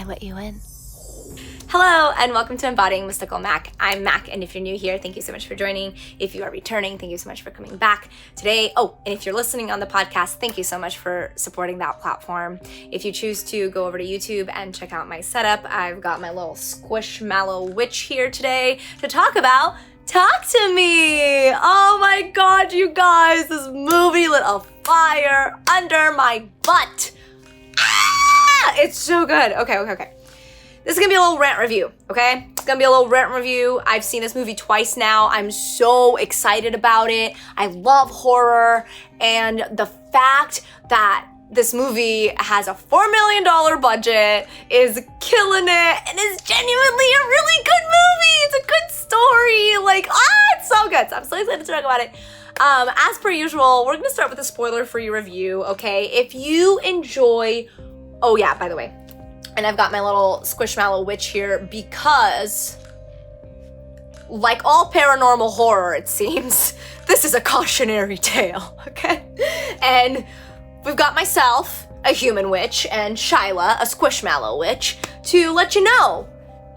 let you in? Hello, and welcome to Embodying Mystical Mac. I'm Mac, and if you're new here, thank you so much for joining. If you are returning, thank you so much for coming back today. Oh, and if you're listening on the podcast, thank you so much for supporting that platform. If you choose to go over to YouTube and check out my setup, I've got my little squishmallow witch here today to talk about Talk to Me. Oh my God, you guys, this movie lit a fire under my butt. It's so good. Okay. This is gonna be a little rant review, okay? It's gonna be a little rant review. I've seen this movie twice now. I'm so excited about it. I love horror, and the fact that this movie has a $4 million budget, is killing it, and is genuinely a really good movie. It's a good story. It's so good. So I'm so excited to talk about it. As per usual, we're gonna start with a spoiler-free review, okay? If you enjoy, oh yeah, by the way, and I've got my little squishmallow witch here because, like all paranormal horror, it seems, this is a cautionary tale, okay? And we've got myself, a human witch, and Shyla, a squishmallow witch, to let you know,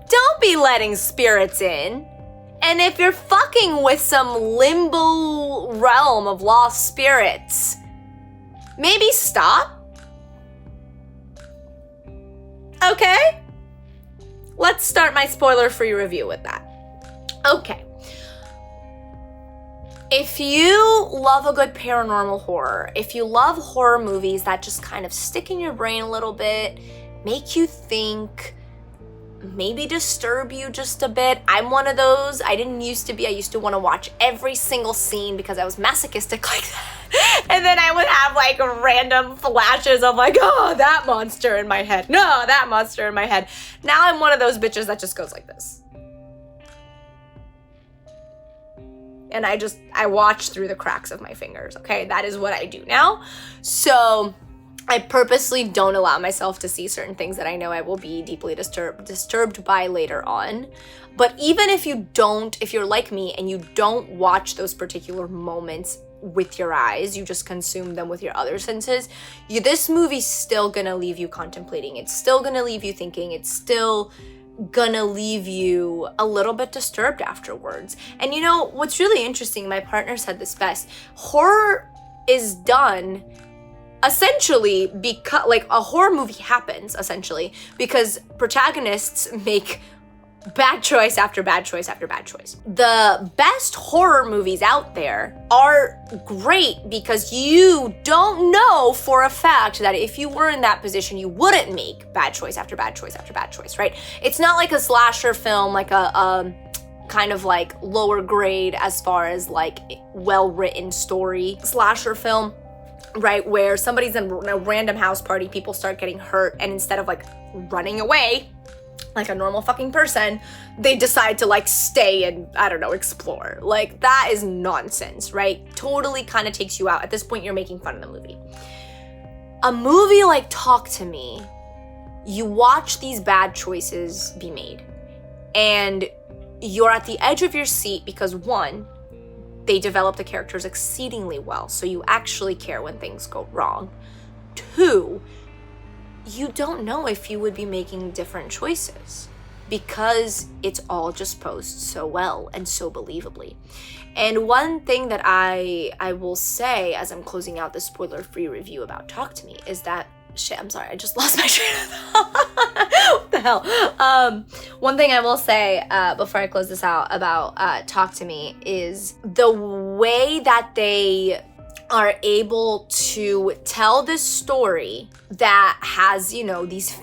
don't be letting spirits in. And if you're fucking with some limbo realm of lost spirits, maybe stop. Okay? Let's start my spoiler-free review with that. Okay. If you love a good paranormal horror, if you love horror movies that just kind of stick in your brain a little bit, make you think, maybe disturb you just a bit. I'm one of those. I used to want to watch every single scene because I was masochistic like that. And then I would have random flashes of oh, that monster in my head. No, that monster in my head. Now I'm one of those bitches that just goes like this. And I watch through the cracks of my fingers, okay? That is what I do now. So I purposely don't allow myself to see certain things that I know I will be deeply disturbed by later on. But even if you're like me and you don't watch those particular moments with your eyes, you just consume them with your other senses, this movie's still gonna leave you contemplating. It's still gonna leave you thinking. It's still gonna leave you a little bit disturbed afterwards. And you know, what's really interesting, my partner said this best, horror is done essentially because, a horror movie happens essentially because protagonists make bad choice after bad choice after bad choice. The best horror movies out there are great because you don't know for a fact that if you were in that position, you wouldn't make bad choice after bad choice after bad choice, right? It's not like a slasher film, like a kind of lower grade as far as well-written story slasher film, right? Where somebody's in a random house party, people start getting hurt, and instead of running away, like a normal fucking person, they decide to stay and, I don't know, explore. That is nonsense, right? Totally kind of takes you out. At this point, you're making fun of the movie. A movie like Talk to Me, you watch these bad choices be made. And you're at the edge of your seat because, one, they develop the characters exceedingly well, so you actually care when things go wrong. Two, you don't know if you would be making different choices because it's all just posed so well and so believably. And one thing that I will say as I'm closing out this spoiler-free review about Talk to Me is that, I'm sorry, I just lost my train of thought. What the hell? One thing I will say before I close this out about Talk to Me is the way that they are able to tell this story that has, these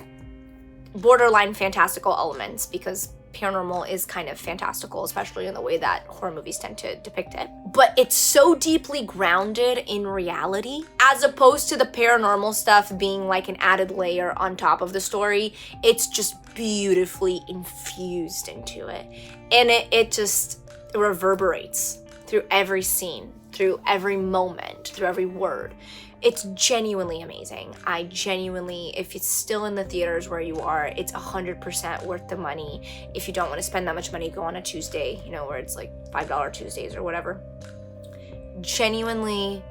borderline fantastical elements, because paranormal is kind of fantastical, especially in the way that horror movies tend to depict it. But it's so deeply grounded in reality, as opposed to the paranormal stuff being an added layer on top of the story. It's just beautifully infused into it. And it just reverberates through every scene, through every moment, through every word. It's genuinely amazing. If it's still in the theaters where you are, it's 100% worth the money. If you don't want to spend that much money, go on a Tuesday, where it's $5 Tuesdays or whatever. Genuinely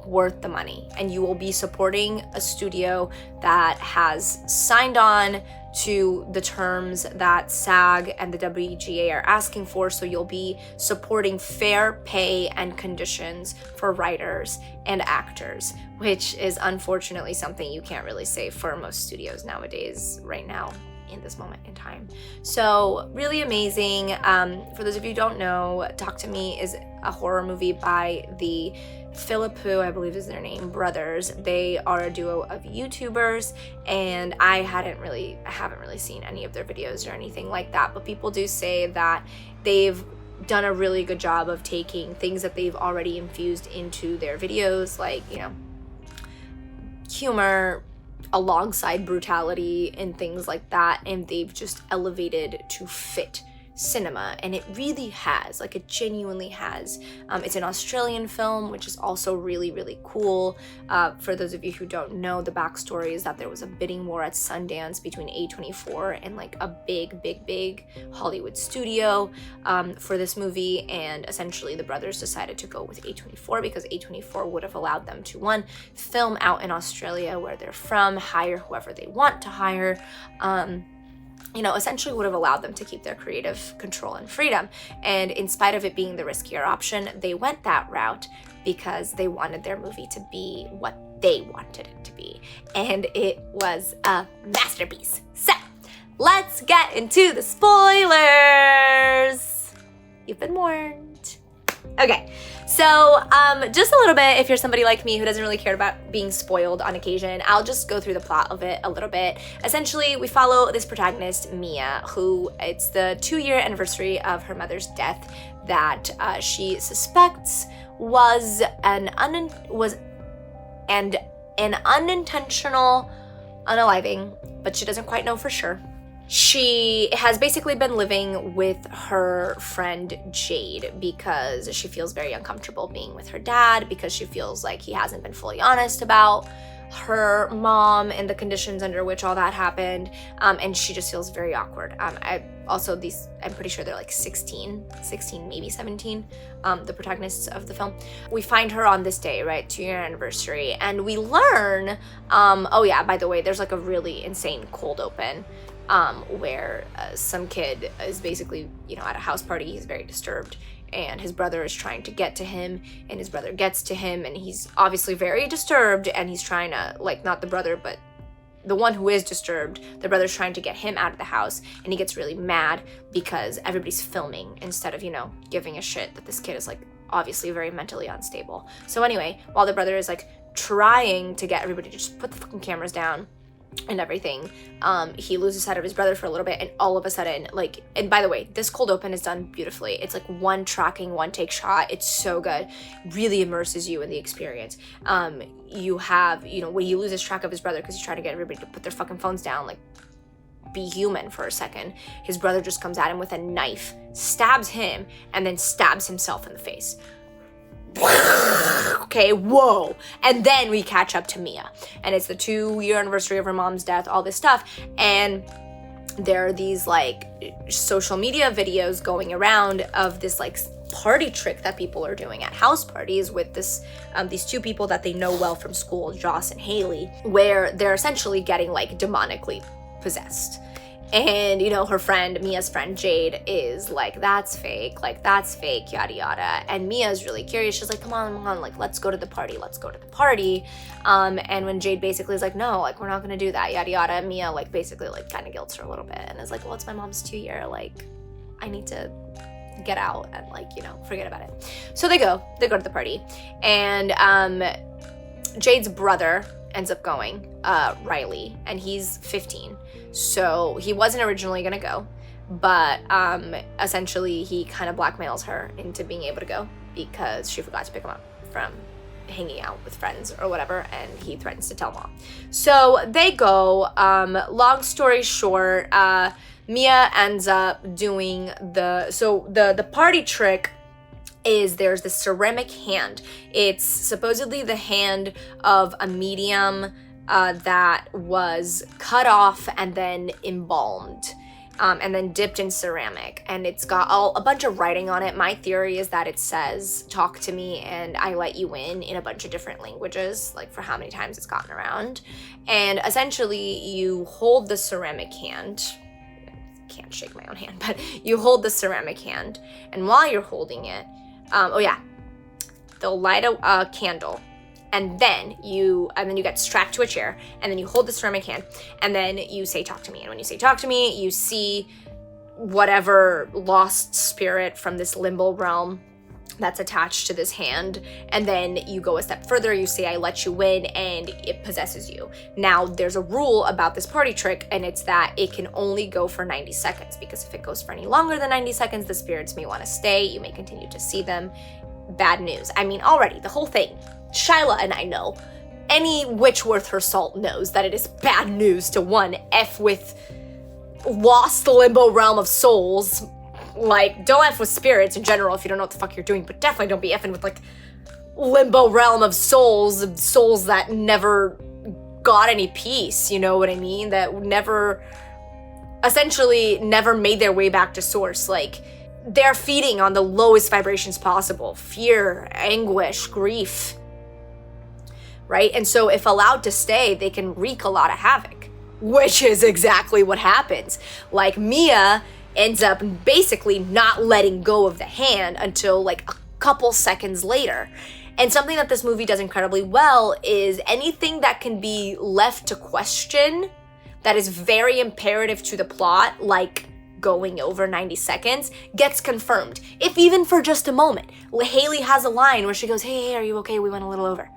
worth the money, and you will be supporting a studio that has signed on to the terms that SAG and the WGA are asking for. So you'll be supporting fair pay and conditions for writers and actors, which is unfortunately something you can't really say for most studios nowadays right now in this moment in time. So really amazing. For those of you who don't know, Talk to Me is a horror movie by the Philippou, I believe is their name, brothers. They are a duo of YouTubers, and I haven't really seen any of their videos or anything like that, but people do say that they've done a really good job of taking things that they've already infused into their videos, like, you know, humor alongside brutality and things like that, and they've just elevated to fit cinema, and it really has, like, it genuinely has. It's an Australian film, which is also really, really cool. For those of you who don't know, the backstory is that there was a bidding war at Sundance between A24 and like a big Hollywood studio for this movie, and essentially the brothers decided to go with A24 because A24 would have allowed them to, one, film out in Australia where they're from, hire whoever they want to hire, you know, essentially would have allowed them to keep their creative control and freedom. And in spite of it being the riskier option, they went that route because they wanted their movie to be what they wanted it to be. And it was a masterpiece. So let's get into the spoilers. You've been warned. Okay, so just a little bit, if you're somebody like me who doesn't really care about being spoiled on occasion, I'll just go through the plot of it a little bit. Essentially, we follow this protagonist, Mia, who it's the 2-year anniversary of her mother's death that she suspects was an unintentional unaliving, but she doesn't quite know for sure. She has basically been living with her friend Jade because she feels very uncomfortable being with her dad, because she feels like he hasn't been fully honest about her mom and the conditions under which all that happened, and she just feels very awkward. I'm pretty sure they're like 16, maybe 17, the protagonists of the film. We find her on this day, right, 2-year anniversary, and we learn, oh yeah, by the way, there's like a really insane cold open where some kid is basically, you know, at a house party. He's very disturbed, and his brother is trying to get to him, and his brother gets to him, and he's obviously very disturbed, and he's trying to, like, not the brother, but the one who is disturbed, the brother's trying to get him out of the house, and he gets really mad because everybody's filming instead of, you know, giving a shit that this kid is, like, obviously very mentally unstable. So anyway, while the brother is, like, trying to get everybody to just put the fucking cameras down and everything, he loses sight of his brother for a little bit, and all of a sudden, like, and by the way, this cold open is done beautifully. It's like one take shot. It's so good, really immerses you in the experience. You have, you know, when he loses track of his brother because he's trying to get everybody to put their fucking phones down, like, be human for a second, his brother just comes at him with a knife, stabs him, and then stabs himself in the face. Okay, whoa. And then we catch up to Mia, and it's the 2-year anniversary of her mom's death, all this stuff, and there are these, like, social media videos going around of this, like, party trick that people are doing at house parties with this these two people that they know well from school, Joss and Haley, where they're essentially getting, like, demonically possessed. And, you know, her friend, Mia's friend, Jade, is like, that's fake, yada, yada. And Mia's really curious. She's like, come on, like, let's go to the party. And when Jade basically is like, no, like, we're not going to do that, yada, yada, Mia, like, basically, like, kind of guilts her a little bit and is like, well, it's my mom's 2-year, like, I need to get out and, like, you know, forget about it. So they go to the party. And Jade's brother ends up going, Riley, and he's 15. So he wasn't originally gonna go, but essentially he kind of blackmails her into being able to go because she forgot to pick him up from hanging out with friends or whatever, and he threatens to tell mom. So they go. Long story short, Mia ends up doing the party trick is there's this ceramic hand. It's supposedly the hand of a medium that was cut off and then embalmed. and then dipped in ceramic, and it's got a bunch of writing on it. My theory is that it says, talk to me and I let you in a bunch of different languages, like for how many times it's gotten around. And essentially you hold the ceramic hand, can't shake my own hand, but you hold the ceramic hand, and while you're holding it, they'll light a candle, and then you get strapped to a chair, and then you hold the ceramic hand, and then you say, talk to me. And when you say, talk to me, you see whatever lost spirit from this limbo realm that's attached to this hand, and then you go a step further, you say, I let you in, and it possesses you. Now, there's a rule about this party trick, and it's that it can only go for 90 seconds, because if it goes for any longer than 90 seconds, the spirits may want to stay, you may continue to see them. Bad news. I mean, already, the whole thing, Shyla and I know, any witch worth her salt knows that it is bad news to one, F with lost limbo realm of souls. Like, don't F with spirits in general if you don't know what the fuck you're doing, but definitely don't be effing with, like, limbo realm of souls that never got any peace, you know what I mean? That essentially never made their way back to source. Like, they're feeding on the lowest vibrations possible. Fear, anguish, grief, right? And so if allowed to stay, they can wreak a lot of havoc, which is exactly what happens. Like, Mia ends up basically not letting go of the hand until like a couple seconds later. And something that this movie does incredibly well is anything that can be left to question that is very imperative to the plot, like going over 90 seconds, gets confirmed, if even for just a moment. Haley has a line where she goes, hey, are you okay? We went a little over.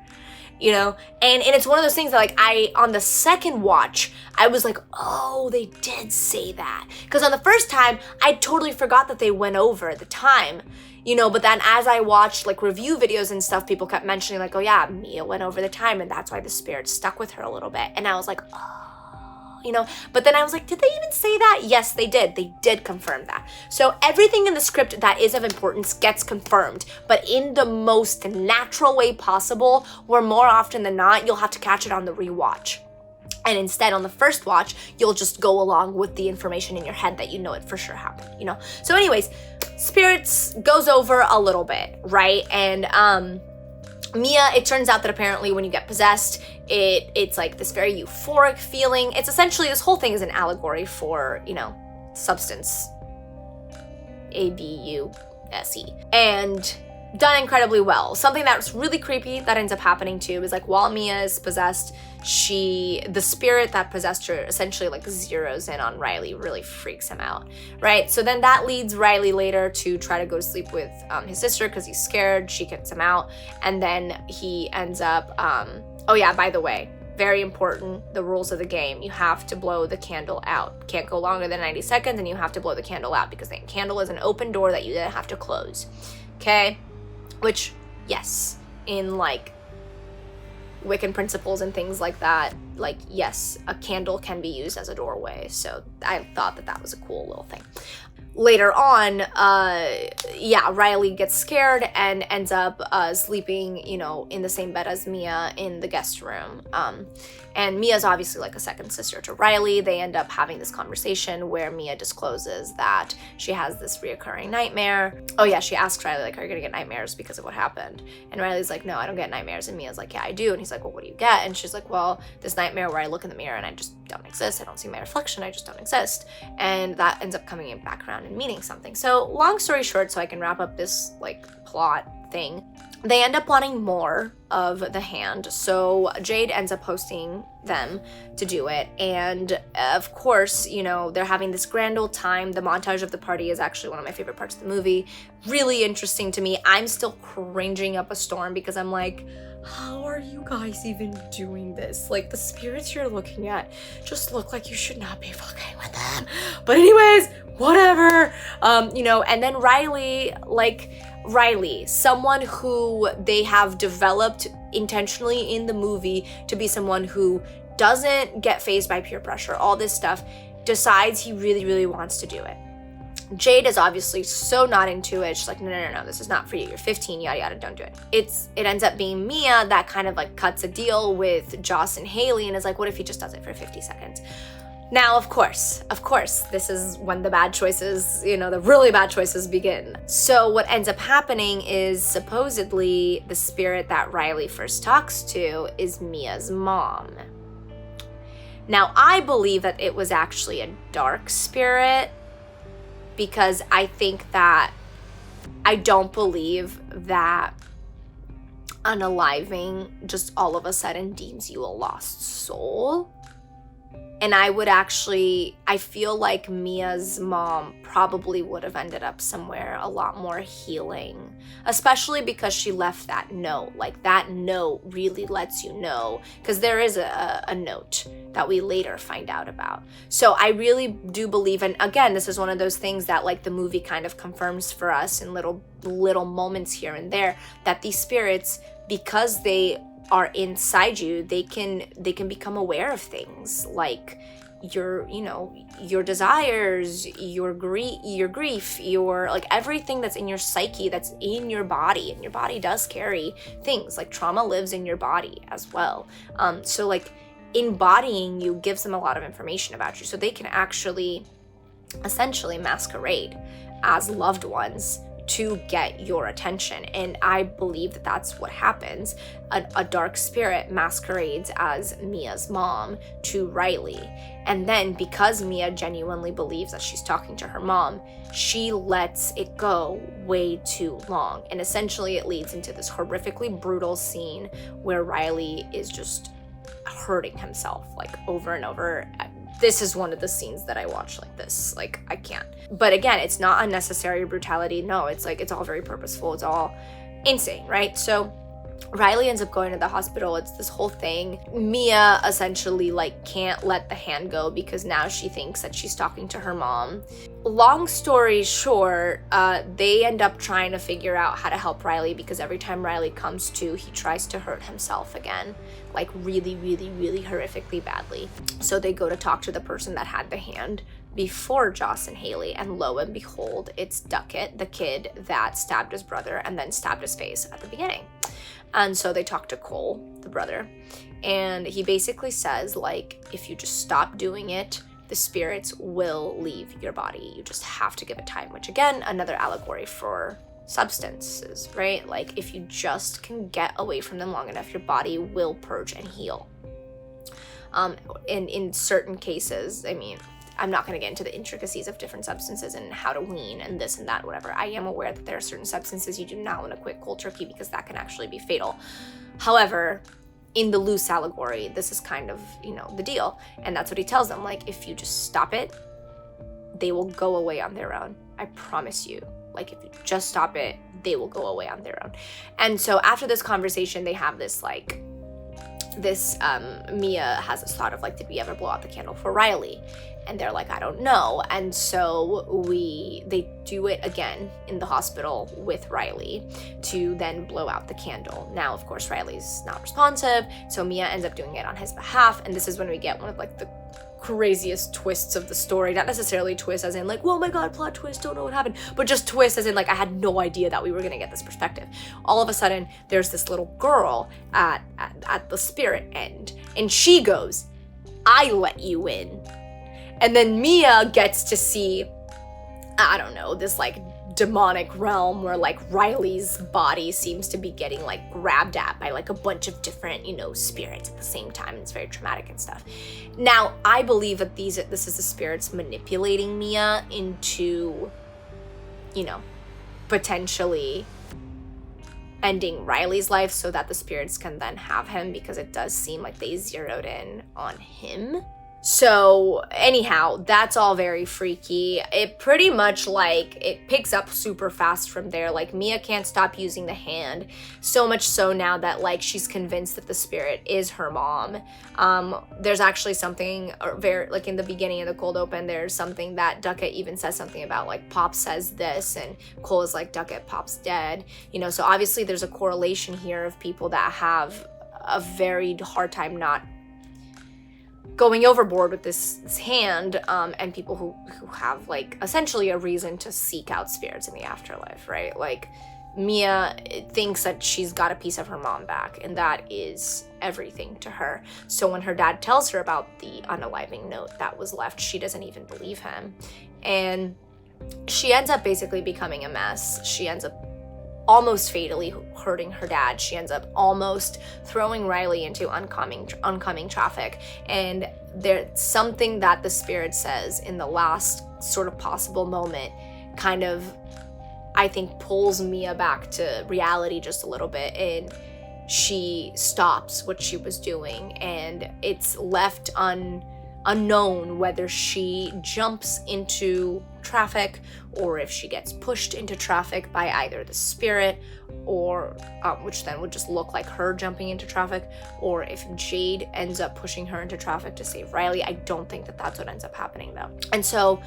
You know, and it's one of those things that, like, on the second watch, I was like, oh, they did say that. Because on the first time, I totally forgot that they went over the time, you know, but then as I watched, like, review videos and stuff, people kept mentioning, like, oh yeah, Mia went over the time, and that's why the spirit stuck with her a little bit. And I was like, oh, you know, but then I was like, did they even say that? Yes, they did. They did confirm that. So everything in the script that is of importance gets confirmed, but in the most natural way possible, where more often than not, you'll have to catch it on the rewatch. And instead, on the first watch, you'll just go along with the information in your head that you know it for sure happened, you know? So anyways, spirits goes over a little bit, right? And Mia, it turns out that apparently when you get possessed, it's like this very euphoric feeling. It's essentially, this whole thing is an allegory for, you know, substance. ABUSE. And done incredibly well. Something that's really creepy that ends up happening too is, like, while Mia is possessed, the spirit that possessed her essentially, like, zeroes in on Riley, really freaks him out, right? So then that leads Riley later to try to go to sleep with his sister because he's scared. She kicks him out, and then he ends up, oh yeah, by the way, very important, the rules of the game. You have to blow the candle out. Can't go longer than 90 seconds, and you have to blow the candle out because the candle is an open door that you then have to close, okay? Which, yes, in, like, Wiccan principles and things like that, like, yes, a candle can be used as a doorway. So I thought that was a cool little thing. Later on, Riley gets scared and ends up sleeping, you know, in the same bed as Mia in the guest room. And Mia's obviously like a second sister to Riley. They end up having this conversation where Mia discloses that she has this reoccurring nightmare. Oh yeah, she asks Riley, like, are you gonna get nightmares because of what happened? And Riley's like, no, I don't get nightmares. And Mia's like, yeah, I do. And he's like, well, what do you get? And she's like, well, this nightmare where I look in the mirror and I just don't exist. I don't see my reflection. I just don't exist. And that ends up coming back around and meaning something. So long story short, so I can wrap up this, like, plot thing, they end up wanting more of the hand, so Jade ends up hosting them to do it, and of course, you know, they're having this grand old time. The montage of the party is actually one of my favorite parts of the movie. Really interesting to me. I'm still cringing up a storm because I'm like, how are you guys even doing this? Like, the spirits you're looking at just look like you should not be fucking with them. But anyways, whatever. You know, and then Riley, someone who they have developed intentionally in the movie to be someone who doesn't get fazed by peer pressure, all this stuff, decides he really, really wants to do it. Jade is obviously so not into it. She's like, no, this is not for you. You're 15, yada, yada, don't do it. It ends up being Mia that kind of, like, cuts a deal with Joss and Haley and is like, what if he just does it for 50 seconds? Now, of course, this is when the bad choices, the really bad choices begin. So what ends up happening is supposedly the spirit that Riley first talks to is Mia's mom. Now, I believe that it was actually a dark spirit, because I don't believe that unaliving just all of a sudden deems you a lost soul. And I feel like Mia's mom probably would have ended up somewhere a lot more healing, especially because she left that note. Like, that note really lets you know, because there is a note that we later find out about. So I really do believe, and again, this is one of those things that like the movie kind of confirms for us in little moments here and there, that these spirits, because they are inside you, they can become aware of things like your desires, your grief, your like everything that's in your psyche, that's in your body, and your body does carry things like trauma lives in your body as well. So like embodying you gives them a lot of information about you, so they can actually essentially masquerade as loved ones to get your attention. And I believe that that's what happens. A dark spirit masquerades as Mia's mom to Riley. And then because Mia genuinely believes that she's talking to her mom, she lets it go way too long. And essentially it leads into this horrifically brutal scene where Riley is just hurting himself like over and over. This is one of the scenes that I watch like this. Like, I can't. But again, it's not unnecessary brutality. No, it's like, it's all very purposeful. It's all insane, right? So Riley ends up going to the hospital. It's this whole thing. Mia essentially like can't let the hand go because now she thinks that she's talking to her mom. Long story short, they end up trying to figure out how to help Riley, because every time Riley comes to, he tries to hurt himself again, like really, really, really horrifically badly. So they go to talk to the person that had the hand before Joss and Haley, and lo and behold, it's Duckett, the kid that stabbed his brother and then stabbed his face at the beginning. And so they talk to Cole, the brother, and he basically says, like, if you just stop doing it, the spirits will leave your body. You just have to give it time, which again, another allegory for substances, right? Like, if you just can get away from them long enough, your body will purge and heal. And in certain cases, I mean, I'm not going to get into the intricacies of different substances and how to wean and this and that, whatever. I am aware that there are certain substances you do not want to quit cold turkey because that can actually be fatal. However, in the loose allegory, this is kind of, the deal. And that's what he tells them. Like, if you just stop it, they will go away on their own. I promise you. Like, if you just stop it, they will go away on their own. And so after this conversation, they have this, like, Mia has this thought of, like, did we ever blow out the candle for Riley? And they're like, I don't know. And so they do it again in the hospital with Riley to then blow out the candle. Now, of course, Riley's not responsive, so Mia ends up doing it on his behalf. And this is when we get one of like the craziest twists of the story. Not necessarily twists as in like, oh my God, plot twist, don't know what happened, but just twists as in like, I had no idea that we were gonna get this perspective. All of a sudden, there's this little girl at the spirit end, and she goes, I let you in. And then Mia gets to see, I don't know, this like demonic realm where like Riley's body seems to be getting like grabbed at by like a bunch of different, spirits at the same time. It's very traumatic and stuff. Now, I believe that this is the spirits manipulating Mia into, potentially ending Riley's life so that the spirits can then have him, because it does seem like they zeroed in on him. So anyhow, that's all very freaky. It pretty much like, it picks up super fast from there. Like, Mia can't stop using the hand, so much so now that like she's convinced that the spirit is her mom. There's actually something very like in the beginning of the cold open, there's something that Duckett even says something about, like, Pop says this, and Cole is like, Duckett, Pop's dead. So obviously there's a correlation here of people that have a very hard time not going overboard with this hand, and people who have like essentially a reason to seek out spirits in the afterlife, right? Like, Mia thinks that she's got a piece of her mom back, and that is everything to her. So when her dad tells her about the unaliving note that was left, she doesn't even believe him. And she ends up basically becoming a mess. She ends up almost fatally hurting her dad. She ends up almost throwing Riley into oncoming traffic. And there's something that the spirit says in the last sort of possible moment kind of, I think, pulls Mia back to reality just a little bit, and she stops what she was doing, and it's left unknown whether she jumps into traffic or if she gets pushed into traffic by either the spirit, or which then would just look like her jumping into traffic, or if Jade ends up pushing her into traffic to save Riley. I don't think that that's what ends up happening though. And so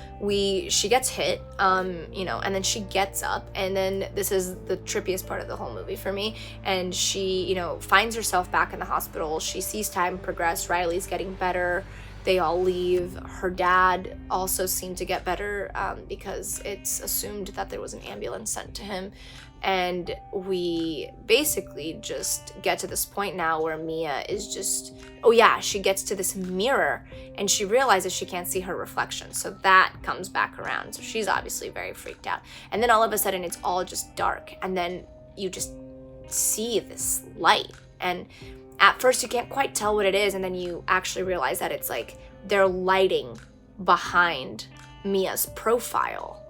she gets hit, and then she gets up, and then this is the trippiest part of the whole movie for me, and she, finds herself back in the hospital. She sees time progress. Riley's getting better. They all leave. Her dad also seemed to get better because it's assumed that there was an ambulance sent to him. And we basically just get to this point now where Mia is just, she gets to this mirror and she realizes she can't see her reflection. So that comes back around. So she's obviously very freaked out. And then all of a sudden it's all just dark. And then you just see this light. And at first you can't quite tell what it is, and then you actually realize that it's like they're lighting behind Mia's profile.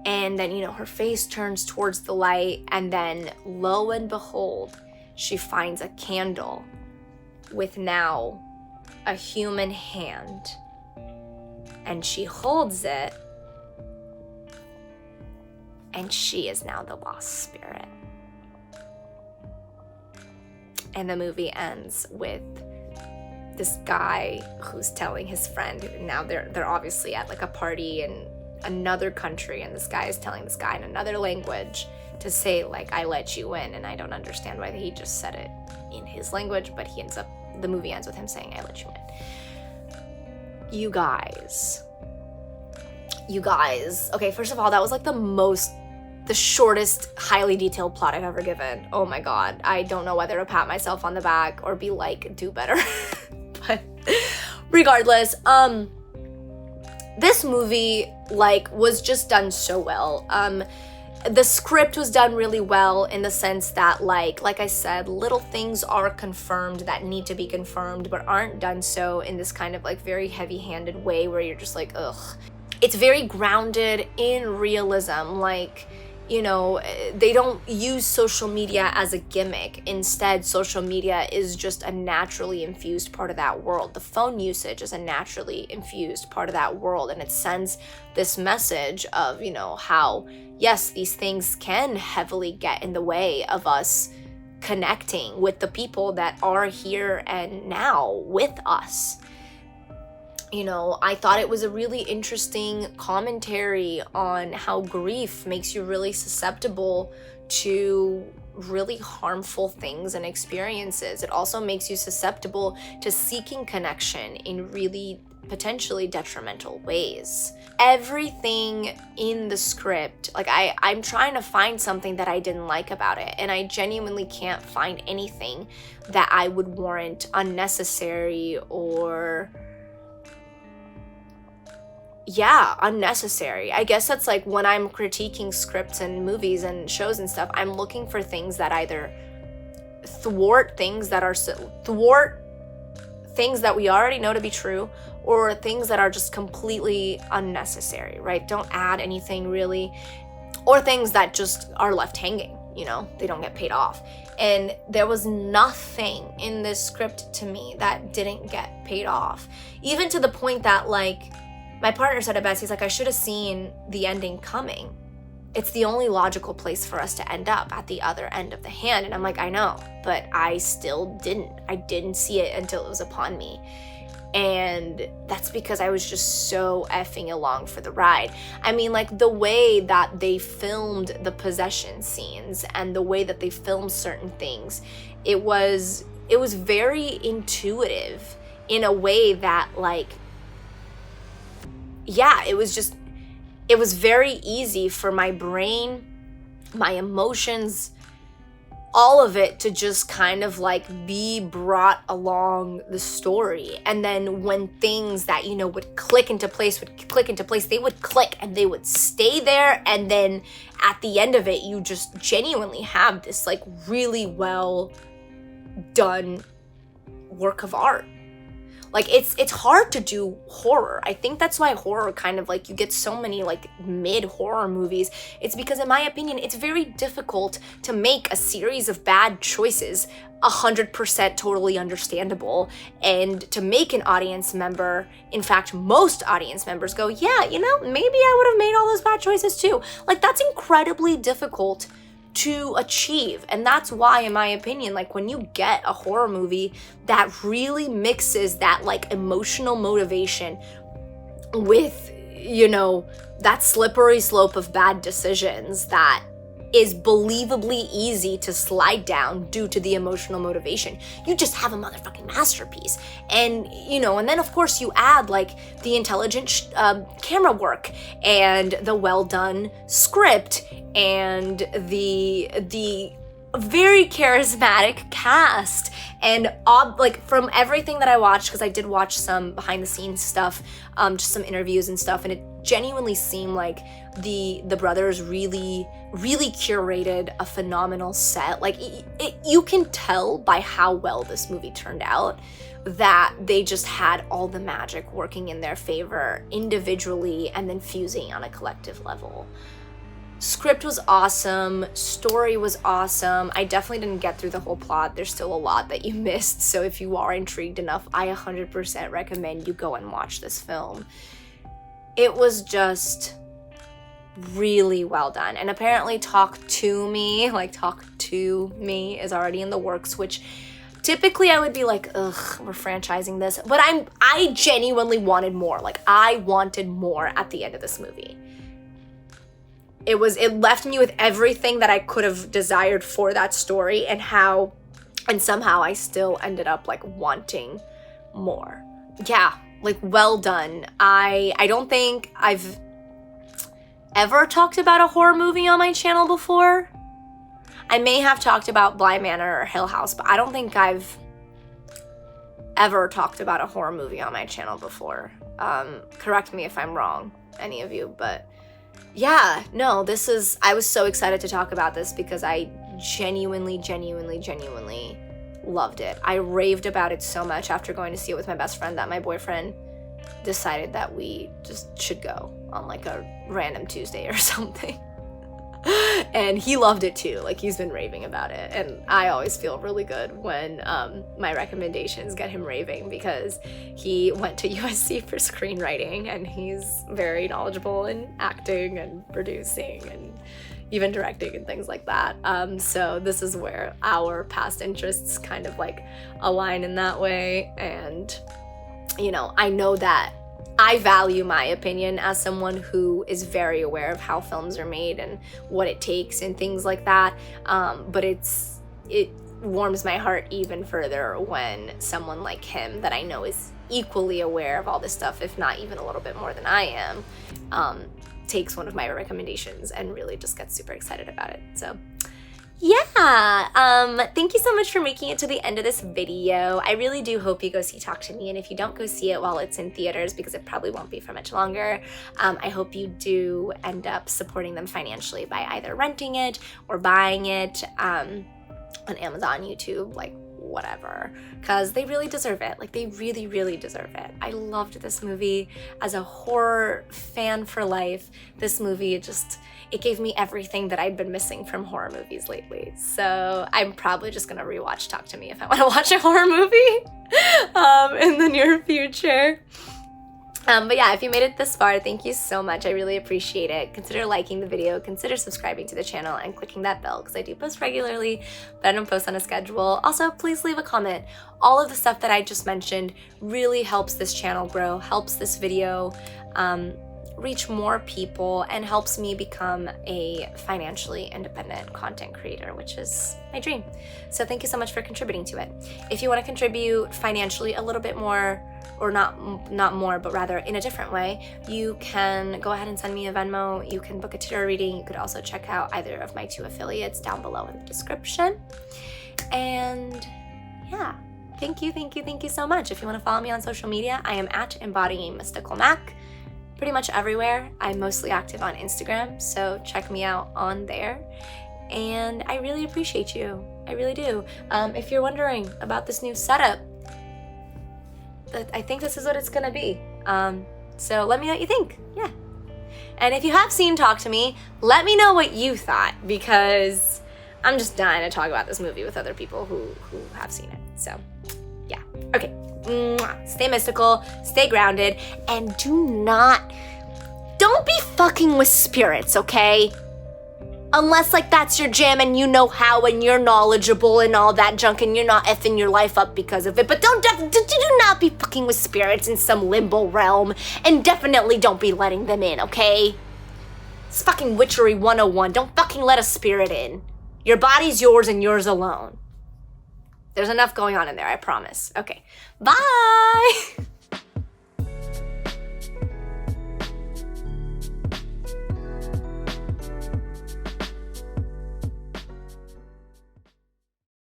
And then, her face turns towards the light, and then lo and behold, she finds a candle with now a human hand. And she holds it, and she is now the lost spirit. And the movie ends with this guy who's telling his friend, now they're obviously at like a party in another country, and this guy is telling this guy in another language to say like, I let you in. And I don't understand why he just said it in his language, but the movie ends with him saying, I let you in. You guys, okay, first of all, that was like the shortest, highly detailed plot I've ever given. Oh my God. I don't know whether to pat myself on the back or be like, do better. But regardless, this movie was just done so well. The script was done really well in the sense that like I said, little things are confirmed that need to be confirmed, but aren't done so in this kind of very heavy-handed way where you're just like, ugh. It's very grounded in realism. They don't use social media as a gimmick. Instead, social media is just a naturally infused part of that world. The phone usage is a naturally infused part of that world. And it sends this message of, how, yes, these things can heavily get in the way of us connecting with the people that are here and now with us. I thought it was a really interesting commentary on how grief makes you really susceptible to really harmful things and experiences. It also makes you susceptible to seeking connection in really potentially detrimental ways. Everything in the script, I'm trying to find something that I didn't like about it, and I genuinely can't find anything that I would warrant unnecessary or unnecessary. I guess that's when I'm critiquing scripts and movies and shows and stuff, I'm looking for things that either thwart things that we already know to be true, or things that are just completely unnecessary, right? Don't add anything really, or things that just are left hanging, they don't get paid off. And there was nothing in this script to me that didn't get paid off, even to the point that my partner said it best. He's like, I should have seen the ending coming. It's the only logical place for us to end up, at the other end of the hand. And I'm like, I know, but I still didn't. I didn't see it until it was upon me. And that's because I was just so effing along for the ride. I mean, the way that they filmed the possession scenes and the way that they filmed certain things, it was very intuitive in a way that it was very easy for my brain my emotions, all of it to just kind of like be brought along the story. And then when things that, you know, would click into place, they would click and they would stay there. And then at the end of it, you just genuinely have this like really well done work of art. Like it's hard to do horror. I think that's why horror kind of like, you get so many like mid horror movies. It's because in my opinion, it's very difficult to make a series of bad choices 100% totally understandable, and to make an audience member, in fact, most audience members go, yeah, you know, maybe I would have made all those bad choices too. Like that's incredibly difficult to achieve. And that's why, in my opinion, like when you get a horror movie that really mixes that like emotional motivation with, you know, that slippery slope of bad decisions that is believably easy to slide down due to the emotional motivation, you just have a motherfucking masterpiece. And, you know, and then of course you add like the intelligent camera work and the well done script and the very charismatic cast, and like from everything that I watched, because I did watch some behind the scenes stuff, just some interviews and stuff, and it genuinely seemed like the brothers really curated a phenomenal set. Like you can tell by how well this movie turned out that they just had all the magic working in their favor individually and then fusing on a collective level. Script was awesome, story was awesome. I definitely didn't get through the whole plot. There's still a lot that you missed, so if you are intrigued enough, I 100% recommend you go and watch this film. It was just really well done. And apparently Talk to Me is already in the works, which typically I would be like, ugh, we're franchising this. But I genuinely wanted more. Like I wanted more at the end of this movie. It left me with everything that I could have desired for that story, and somehow I still ended up like wanting more. Yeah, like well done. I don't think I've ever talked about a horror movie on my channel before. I may have talked about Bly Manor or Hill House, but I don't think I've ever talked about a horror movie on my channel before. Correct me if I'm wrong, any of you, but yeah, no, I was so excited to talk about this because I genuinely loved it. I raved about it so much after going to see it with my best friend that my boyfriend decided that we just should go on like a random Tuesday or something. And he loved it too. Like he's been raving about it, and I always feel really good when my recommendations get him raving, because he went to USC for screenwriting and he's very knowledgeable in acting and producing and even directing and things like that. So this is where our past interests kind of like align in that way. And you know, I know that I value my opinion as someone who is very aware of how films are made and what it takes and things like that. But it warms my heart even further when someone like him that I know is equally aware of all this stuff, if not even a little bit more than I am, takes one of my recommendations and really just gets super excited about it. So yeah, thank you so much for making it to the end of this video. I really do hope you go see Talk to Me, and if you don't go see it while it's in theaters, because it probably won't be for much longer, I hope you do end up supporting them financially by either renting it or buying it on Amazon, YouTube, like whatever, because they really deserve it. Like they really deserve it. I loved this movie. As a horror fan for life, this movie it gave me everything that I'd been missing from horror movies lately. So I'm probably just gonna rewatch Talk to Me if I want to watch a horror movie in the near future. But yeah, if you made it this far, thank you so much. I really appreciate it. Consider liking the video, consider subscribing to the channel, and clicking that bell, because I do post regularly, but I don't post on a schedule. Also, please leave a comment. All of the stuff that I just mentioned really helps this channel grow, helps this video reach more people and helps me become a financially independent content creator, which is my dream. So thank you so much for contributing to it. If you want to contribute financially a little bit more, or not more, but rather in a different way, you can go ahead and send me a Venmo. You can book a tarot reading. You could also check out either of my 2 affiliates down below in the description. And yeah, thank you so much. If you want to follow me on social media, I am at Embodying Mystical Mac. Pretty much everywhere. I'm mostly active on Instagram, so check me out on there. And I really appreciate you. I really do. If you're wondering about this new setup, I think this is what it's gonna be. So let me know what you think. Yeah. And if you have seen Talk to Me, let me know what you thought, because I'm just dying to talk about this movie with other people who have seen it. So yeah. Okay. Stay mystical, stay grounded, and don't be fucking with spirits, okay? Unless, like, that's your jam and you know how and you're knowledgeable and all that junk and you're not effing your life up because of it. But do not be fucking with spirits in some limbo realm, and definitely don't be letting them in, okay? It's fucking witchery 101. Don't fucking let a spirit in. Your body's yours and yours alone. There's enough going on in there, I promise. Okay, bye!